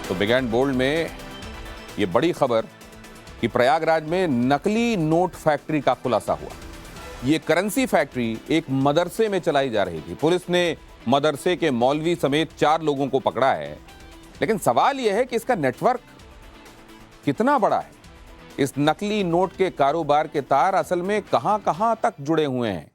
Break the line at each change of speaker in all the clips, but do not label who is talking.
तो big and bold में ये बड़ी खबर कि प्रयागराज में नकली नोट फैक्ट्री का खुलासा हुआ। ये करेंसी फैक्ट्री एक मदरसे में चलाई जा रही थी। पुलिस ने मदरसे के मौलवी समेत 4 लोगों को पकड़ा है, लेकिन सवाल यह है कि इसका नेटवर्क कितना बड़ा है। इस नकली नोट के कारोबार के तार असल में कहां तक जुड़े हुए हैं।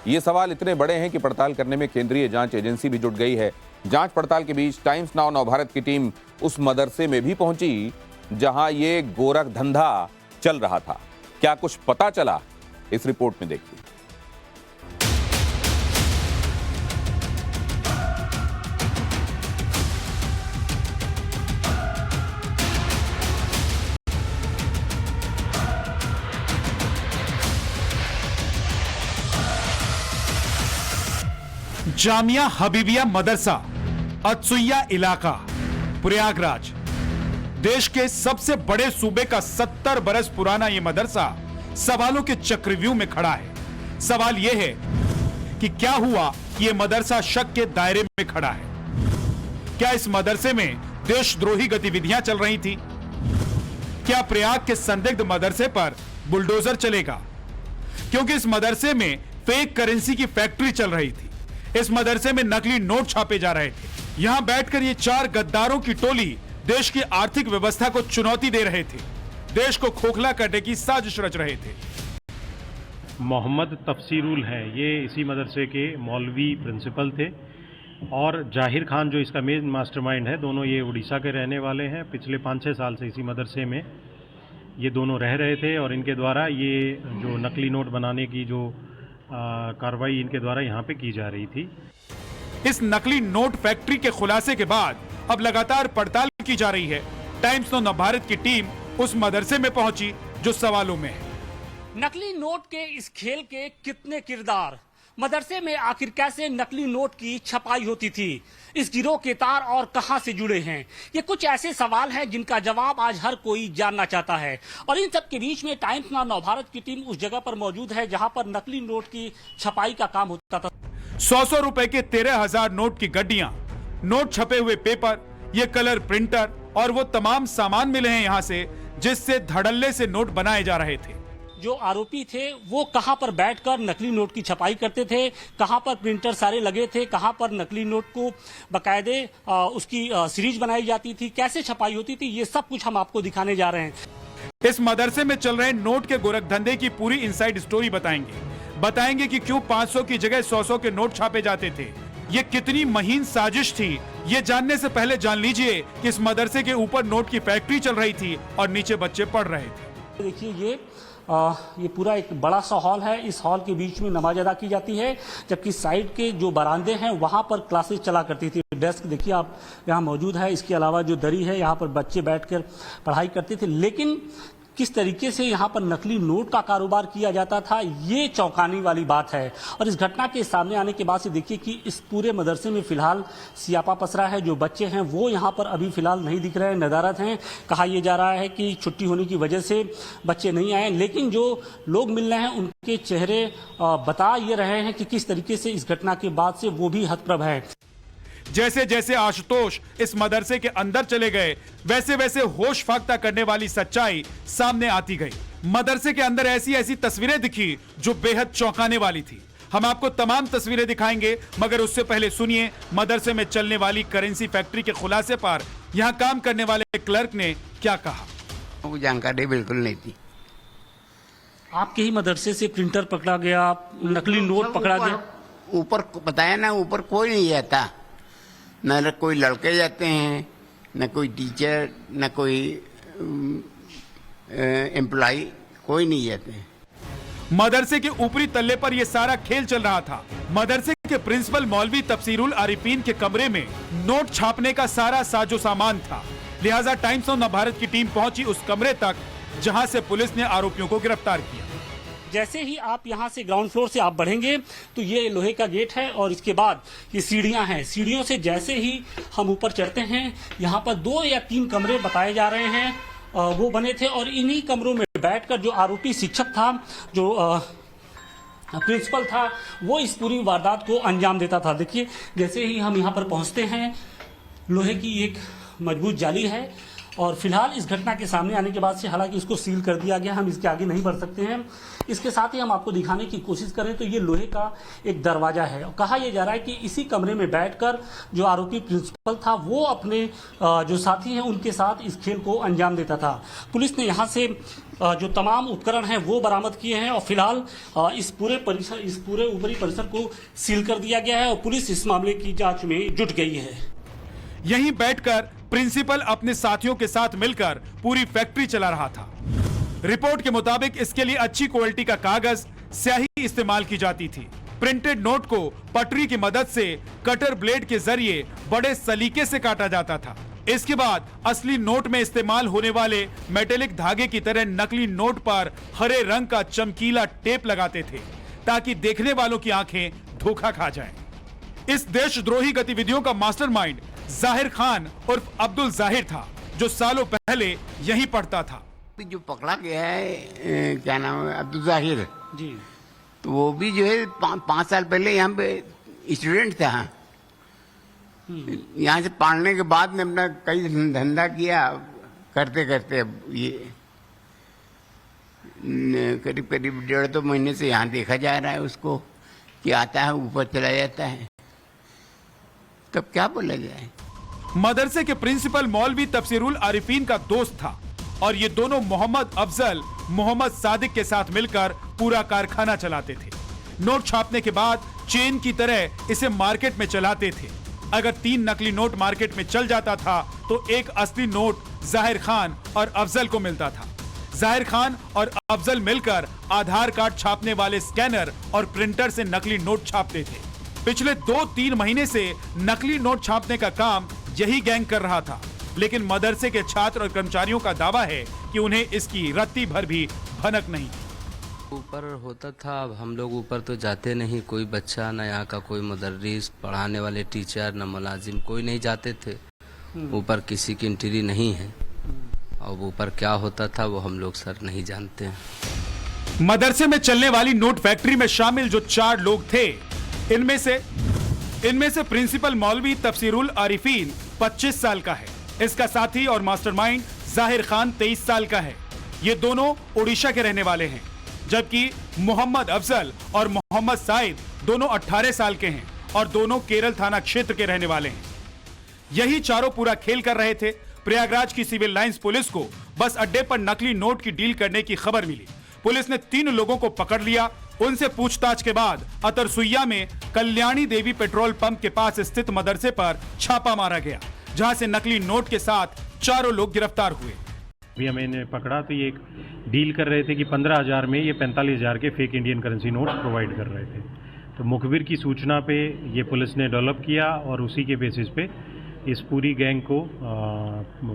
ये सवाल इतने बड़े हैं कि पड़ताल करने में केंद्रीय जांच एजेंसी भी जुट गई है। जांच पड़ताल के बीच टाइम्स नाउ नवभारत की टीम उस मदरसे में भी पहुंची जहां ये गोरख धंधा चल रहा था। क्या कुछ पता चला, इस रिपोर्ट में देखिए।
जामिया हबीबिया मदरसा, अतसुइया इलाका, प्रयागराज। देश के सबसे बड़े सूबे का 70 बरस पुराना यह मदरसा सवालों के चक्रव्यूह में खड़ा है। सवाल यह है कि क्या हुआ कि यह मदरसा शक के दायरे में खड़ा है। क्या इस मदरसे में देशद्रोही गतिविधियां चल रही थी? क्या प्रयाग के संदिग्ध मदरसे पर बुलडोजर चलेगा? क्योंकि इस मदरसे में फेक करेंसी की फैक्ट्री चल रही थी। इस मदरसे में नकली नोट छापे जा रहे थे। यहां बैठकर ये 4 गद्दारों की टोली देश की आर्थिक व्यवस्था को चुनौती दे रहे थे, देश को खोखला करने की साजिश रच रहे थे।
मोहम्मद तफसीरुल हैं, ये इसी मदरसे के मौलवी प्रिंसिपल थे, और जाहिर खान जो इसका मेन मास्टरमाइंड है, दोनों ये उड़ीसा के रहने वाले हैं। पिछले 5-6 साल से इसी मदरसे में ये दोनों रह रहे थे और इनके द्वारा ये जो नकली नोट बनाने की जो कार्रवाई इनके द्वारा यहाँ पे की जा रही थी।
इस नकली नोट फैक्ट्री के खुलासे के बाद अब लगातार पड़ताल की जा रही है। टाइम्स नवभारत की टीम उस मदरसे में पहुंची जो सवालों में है।
नकली नोट के इस खेल के कितने किरदार, मदरसे में आखिर कैसे नकली नोट की छपाई होती थी, इस गिरोह के तार और कहां से जुड़े हैं, ये कुछ ऐसे सवाल हैं जिनका जवाब आज हर कोई जानना चाहता है। और इन सब के बीच में टाइम्स नाउ नवभारत की टीम उस जगह पर मौजूद है जहां पर नकली नोट की छपाई का काम होता था।
100 रुपए के 13,000 नोट की गड्डियां, नोट छपे हुए पेपर, ये कलर प्रिंटर और वो तमाम सामान मिले हैं यहां से जिससे धड़ल्ले से नोट बनाए जा रहे थे।
जो आरोपी थे वो कहां पर बैठकर नकली नोट की छपाई करते थे, कहां पर प्रिंटर सारे लगे थे, कहां पर नकली नोट को बकायदे उसकी सीरीज बनाई जाती थी, कैसे छपाई होती थी, ये सब कुछ हम आपको दिखाने जा रहे हैं।
इस मदरसे में चल रहे नोट के गोरख धंधे की पूरी इनसाइड स्टोरी बताएंगे कि क्यों 500 की जगह 100 के नोट छापे जाते थे। ये कितनी महीन साजिश थी, ये जानने से पहले जान लीजिए कि इस मदरसे के ऊपर नोट की फैक्ट्री चल रही थी और नीचे बच्चे पढ़ रहे थे।
देखिए ये पूरा एक बड़ा सा हॉल है। इस हॉल के बीच में नमाज अदा की जाती है, जबकि साइड के जो बरामदे हैं वहां पर क्लासेस चला करती थी। डेस्क देखिए आप यहाँ मौजूद है, इसके अलावा जो दरी है यहाँ पर बच्चे बैठकर पढ़ाई करते थे। लेकिन किस तरीके से यहाँ पर नकली नोट का कारोबार किया जाता था, ये चौंकाने वाली बात है। और इस घटना के सामने आने के बाद से देखिए कि इस पूरे मदरसे में फिलहाल सियापा पसरा है। जो बच्चे हैं वो यहाँ पर अभी फिलहाल नहीं दिख रहे हैं, नदारत हैं। कहा यह जा रहा है कि छुट्टी होने की वजह से बच्चे नहीं आए, लेकिन जो लोग मिल रहे हैं उनके चेहरे बता ये रहे हैं कि किस तरीके से इस घटना के बाद से वो भी हतप्रभ है।
जैसे जैसे आशुतोष इस मदरसे के अंदर चले गए, वैसे वैसे होश फाख्ता करने वाली सच्चाई सामने आती गई। मदरसे के अंदर ऐसी ऐसी तस्वीरें दिखी जो बेहद चौंकाने वाली थी। हम आपको तमाम तस्वीरें दिखाएंगे, मगर उससे पहले सुनिए मदरसे में चलने वाली करेंसी फैक्ट्री के खुलासे पर यहाँ काम करने वाले क्लर्क ने क्या कहा।
वो जानकारी बिल्कुल नहीं थी।
आपके ही मदरसे से प्रिंटर पकड़ा गया, नकली नोट पकड़ा गया।
ऊपर बताया ना, ऊपर कोई नहीं जाता, न कोई लड़के जाते हैं, न कोई टीचर, न कोई एम्प्लॉय, कोई नहीं जाते हैं।
मदरसे के ऊपरी तल्ले पर यह सारा खेल चल रहा था। मदरसे के प्रिंसिपल मौलवी तफसीरुल आरिफीन के कमरे में नोट छापने का सारा साजो सामान था। लिहाजा टाइम्स नाउ नवभारत की टीम पहुंची उस कमरे तक जहां से पुलिस ने आरोपियों को गिरफ्तार किया।
जैसे ही आप यहाँ से ग्राउंड फ्लोर से आप बढ़ेंगे तो ये लोहे का गेट है और इसके बाद ये सीढ़ियाँ हैं। सीढ़ियों से जैसे ही हम ऊपर चढ़ते हैं, यहाँ पर 2 या 3 कमरे बताए जा रहे हैं, वो बने थे। और इन्हीं कमरों में बैठकर जो आरोपी शिक्षक था, जो प्रिंसिपल था, वो इस पूरी वारदात को अंजाम देता था। देखिए जैसे ही हम यहाँ पर पहुँचते हैं, लोहे की एक मजबूत जाली है और फिलहाल इस घटना के सामने आने के बाद से हालांकि इसको सील कर दिया गया, हम इसके आगे नहीं बढ़ सकते हैं। इसके साथ ही हम आपको दिखाने की कोशिश करें तो ये लोहे का एक दरवाजा है और कहा यह जा रहा है कि इसी कमरे में बैठकर जो आरोपी प्रिंसिपल था वो अपने जो साथी हैं उनके साथ इस खेल को अंजाम देता था। पुलिस ने यहाँ से जो तमाम उपकरण हैं वो बरामद किए हैं और फिलहाल इस पूरे ऊपरी परिसर को सील कर दिया गया है और पुलिस इस मामले की जांच में जुट गई है।
यहीं बैठकर प्रिंसिपल अपने साथियों के साथ मिलकर पूरी फैक्ट्री चला रहा था। रिपोर्ट के मुताबिक इसके लिए अच्छी क्वालिटी का कागज, स्याही इस्तेमाल की जाती थी। प्रिंटेड नोट को पटरी की मदद से कटर ब्लेड के जरिए बड़े सलीके से काटा जाता था। इसके बाद असली नोट में इस्तेमाल होने वाले मेटेलिक धागे की तरह नकली नोट पर हरे रंग का चमकीला टेप लगाते थे ताकि देखने वालों की आंखें धोखा खा जाएं। इस देशद्रोही गतिविधियों का मास्टरमाइंड जाहिर खान उर्फ अब्दुल जाहिर था, जो सालों पहले यहीं पढ़ता था।
जो पकड़ा गया है क्या नाम है, अब्दुल जाहिर
जी,
तो वो भी जो है 5 साल पहले यहाँ पे स्टूडेंट था। यहाँ से पढ़ने के बाद में अपना कई धंधा किया, करते करते अब ये करीब करीब 1.5-2 महीने से यहाँ देखा जा रहा है उसको कि आता है ऊपर चला जाता है, तब क्या बोला जाए।
मदरसे के प्रिंसिपल मौलवी तफसीरुल आरिफीन का दोस्त था और ये दोनों मोहम्मद अफजल, मोहम्मद सादिक के साथ मिलकर पूरा कारखाना चलाते थे। नोट छापने के बाद चेन की तरह इसे मार्केट में चलाते थे। अगर 3 नकली नोट मार्केट में चल जाता था तो एक असली नोट जाहिर खान और अफजल को मिलता था। जाहिर खान और अफजल मिलकर आधार कार्ड छापने वाले स्कैनर और प्रिंटर से नकली नोट छापते थे। पिछले 2-3 महीने से नकली नोट छापने का काम यही गैंग कर रहा था, लेकिन मदरसे के छात्र और कर्मचारियों का दावा है कि उन्हें इसकी रत्ती भर भी भनक नहीं।
ऊपर होता था, अब हम लोग ऊपर तो जाते नहीं, कोई बच्चा न यहाँ का कोई मुदर्रिस, पढ़ाने वाले टीचर न मुलाजिम, कोई नहीं जाते थे ऊपर, किसी की एंट्री नहीं है। अब ऊपर क्या होता था वो हम लोग सर नहीं जानते हैं।
मदरसे में चलने वाली नोट फैक्ट्री में शामिल जो 4 लोग थे, इनमें से प्रिंसिपल मौलवी तफसीरुल आरिफीन 25 साल का है। इसका साथी और मास्टरमाइंड जाहिर खान 23 साल का है। ये दोनों ओडिशा के रहने वाले हैं, जबकि मोहम्मद अफजल और मोहम्मद साइद दोनों 18 साल के हैं और दोनों केरल थाना क्षेत्र के रहने वाले हैं। यही चारों पूरा खेल कर रहे थे। प्रयागराज की सिविल लाइंस पुलिस को बस अड्डे पर नकली नोट की डील करने की खबर मिली। पुलिस ने 3 लोगों को पकड़ लिया। उनसे पूछताछ के बाद अतरसुइया में कल्याणी देवी पेट्रोल पंप के पास स्थित मदरसे पर छापा मारा गया, जहां से नकली नोट के साथ 4 लोग गिरफ्तार हुए।
अभी हमें पकड़ा तो ये एक डील कर रहे थे कि 15,000 में ये 45,000 के fake Indian currency note provide कर रहे थे। तो मुखबिर की सूचना पे ये पुलिस ने डेवलप किया और उसी के बेसिस पे इस पूरी गैंग को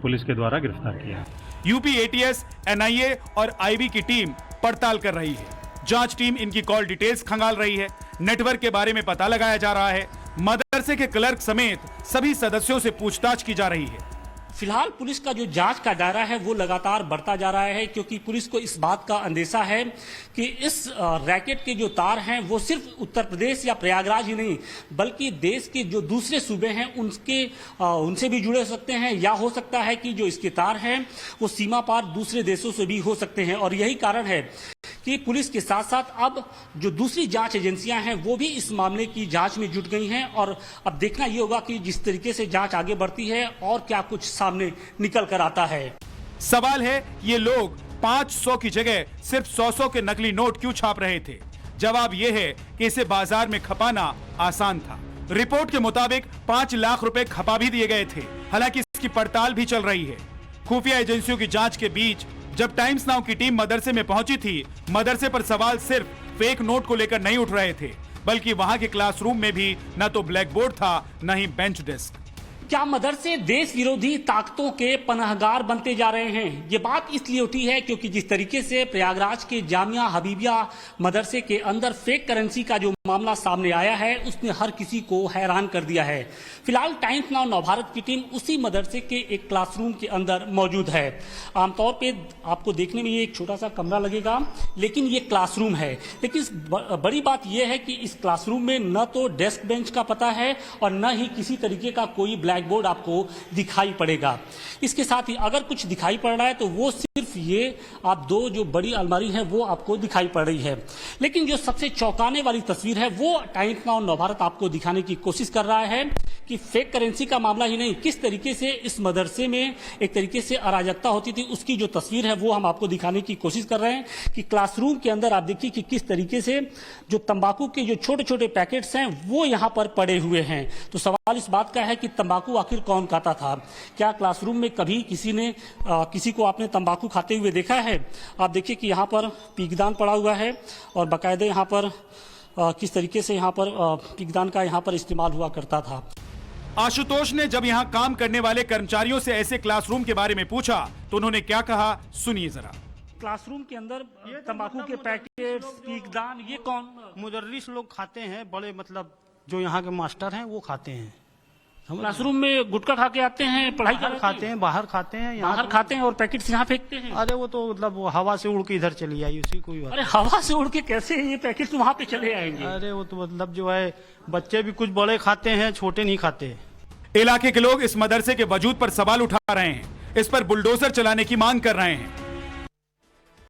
पुलिस के द्वारा गिरफ्तार किया।
यूपी एटीएस, एनआईए और आईबी की टीम पड़ताल कर रही है। जांच टीम इनकी कॉल डिटेल्स खंगाल रही है। नेटवर्क के बारे में पता लगाया जा रहा है। मदरसे के क्लर्क समेत सभी सदस्यों से पूछताछ की जा रही है।
फिलहाल पुलिस का जो जांच का दायरा है वो लगातार बढ़ता जा रहा है, क्योंकि पुलिस को इस बात का अंदेशा है कि इस रैकेट के जो तार हैं वो सिर्फ उत्तर प्रदेश या प्रयागराज ही नहीं बल्कि देश के जो दूसरे सूबे हैं उनसे भी जुड़े हो सकते हैं, या हो सकता है कि जो इसके तार हैं वो सीमा पार दूसरे देशों से भी हो सकते हैं। और यही कारण है कि पुलिस के साथ साथ अब जो दूसरी जांच एजेंसियां हैं वो भी इस मामले की जांच में जुट गई हैं। और अब देखना ये होगा कि जिस तरीके से जांच आगे बढ़ती है और क्या कुछ सामने निकल कर आता है।
सवाल है, ये लोग 500 की जगह सिर्फ 100 के नकली नोट क्यों छाप रहे थे? जवाब ये है कि इसे बाजार में खपाना आसान था। रिपोर्ट के मुताबिक 5 लाख रुपए खपा भी दिए गए थे। हालांकि इसकी पड़ताल भी चल रही है। खुफिया एजेंसियों की जांच के बीच जब टाइम्स नाउ की टीम मदरसे में पहुंची थी, मदरसे पर सवाल सिर्फ फेक नोट को लेकर नहीं उठ रहे थे, बल्कि वहां के क्लासरूम में भी न तो ब्लैक बोर्ड था न ही बेंच डेस्क।
क्या मदरसे देश विरोधी ताकतों के पनाहगार बनते जा रहे हैं? ये बात इसलिए उठी है क्योंकि जिस तरीके से प्रयागराज के जामिया हबीबिया मदरसे के अंदर फेक करेंसी का जो मामला सामने आया है उसने हर किसी को हैरान कर दिया है। फिलहाल टाइम्स नाउ नवभारत की टीम उसी मदरसे के एक क्लासरूम के अंदर मौजूद है। आमतौर पे आपको देखने में ये एक छोटा सा कमरा लगेगा, लेकिन ये क्लासरूम है। लेकिन बड़ी बात यह है कि इस क्लासरूम में न तो डेस्क बेंच का पता है और न ही किसी तरीके का कोई ब्लैक बोर्ड आपको दिखाई पड़ेगा। इसके साथ ही अगर कुछ दिखाई पड़ रहा है तो वो सिर्फ ये आप दो जो बड़ी अलमारी है वो आपको दिखाई पड़ रही है। लेकिन जो सबसे चौंकाने वाली तस्वीर है वो टाइम्स नाउ नवभारत आपको दिखाने की कोशिश कर रहा है कि फेक करेंसी का मामला ही नहीं, किस तरीके से इस मदरसे में एक तरीके से अराजकता होती थी उसकी जो तस्वीर है वो हम आपको दिखाने की कोशिश कर रहे हैं कि क्लासरूम के अंदर आप देखिए कि किस तरीके से जो तंबाकू के जो छोटे छोटे पैकेट्स हैं वो यहाँ पर पड़े हुए हैं। तो सवाल इस बात का है कि तंबाकू आखिर कौन खाता था? क्या क्लासरूम में कभी किसी को आपने तंबाकू खाते हुए देखा है? आप देखिए कि यहाँ पर पीकदान पड़ा हुआ है और बाकायदे यहाँ पर किस तरीके से यहाँ पर पीकदान का यहाँ पर इस्तेमाल हुआ करता था।
आशुतोष ने जब यहाँ काम करने वाले कर्मचारियों से ऐसे क्लासरूम के बारे में पूछा तो उन्होंने क्या कहा, सुनिए जरा।
क्लासरूम के अंदर तंबाकू के पैकेट्स, पीकदान, ये कौन?
मुदर्रिस लोग खाते हैं, बड़े मतलब जो यहाँ के मास्टर हैं वो खाते हैं।
क्लासरूम में गुटखा खा के आते हैं, पढ़ाई कर
खाते हैं, बाहर खाते हैं,
बाहर खाते हैं और पैकेट्स यहाँ फेंकते हैं।
अरे वो तो मतलब वो हवा से उड़ के इधर चली आई, उसी कोई बात।
अरे हवा से उड़ के कैसे ये पैकेट्स वहाँ पे चले आएंगे?
अरे वो तो मतलब जो है बच्चे भी कुछ बड़े खाते हैं, छोटे नहीं खाते।
इलाके के लोग इस मदरसे के वजूद पर सवाल उठा रहे हैं, इस पर बुलडोजर चलाने की मांग कर रहे हैं।